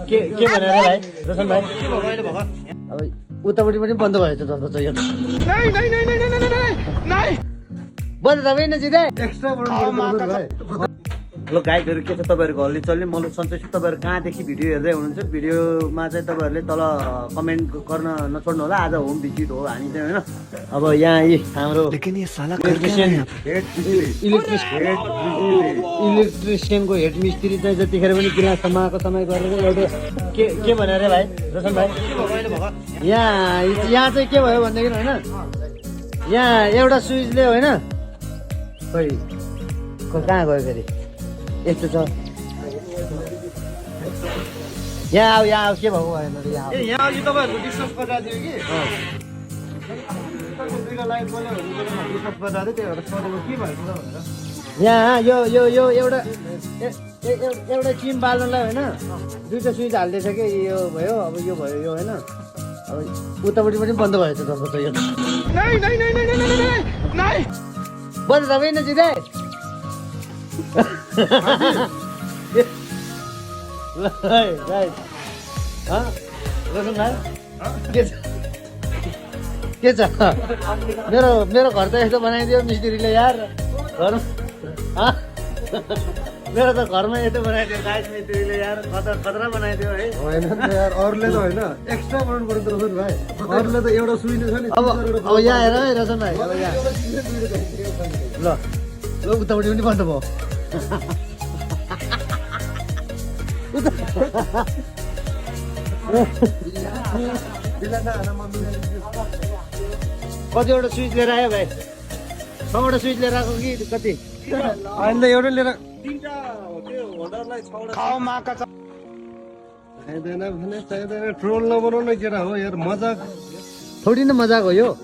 के भनेर भाइ रोशन भाइ अब उतापट्टि पनि बन्द भयो त जस्तो छ यो बन्द तपाईँ नजिँदै एक्स्ट्रा हेलो गाइडहरू के छ तपाईँहरूको हल्ली चल्ने म सन्चै छु। तपाईँहरू कहाँदेखि भिडियो हेर्दै हुनुहुन्छ भिडियोमा चाहिँ तपाईँहरूले तल कमेन्ट गर्न नछोड्नु होला। आज होम भिजिट हो हामी चाहिँ होइन। अब यहाँ यी हाम्रो इलेक्ट्रिसियनको हेड मिस्त्री चाहिँ जतिखेर पनि गिलास समाएको समय गरेर एउटा के भन्यो अरे भाइ रोशन भाइ यहाँ चाहिँ के भयो भनेदेखि होइन यहाँ एउटा स्विचले होइन खोइ कहाँ गयो फेरि यस्तो छ यहाँ अब के भएको भएन यहाँ अघि तपाईँहरूको डिस्कस गरिरहेको थियो कि यहाँ यो एउटा चिम बाल्नलाई होइन दुईवटा स्विच हालिदिएछ कि यो भयो अब यो भयो यो होइन अब उतापट्टि पनि बन्द भयो त जस्तो छ यो बन्द तपाईँ नजिँदै के छ मेरो घर त यस्तो बनाइदियो मिस्त्रीले यार घर मेरो त घरमा यस्तो बनाइदियो गाइस मिस्त्रीले यार खतरा बनाइदियो है होइन यार अरूले त होइन एक्स्ट्रा बनाउनु पर्यो त रोशन भाइ अरूले त एउटा सुइने छ नि अब यहाँ हेर है रोशन भाइ अब यहाँ ल उतापट्टि पनि बन्द भयो कतिवटा स्विच लिएर आयो भाइ 6वटा स्विच लिएर आएको कि कति अहिले एउटा लिएर चाहिँदैन ट्रोल नबनाउनु केटा हो यार मजाक थोडी न मजाक हो यो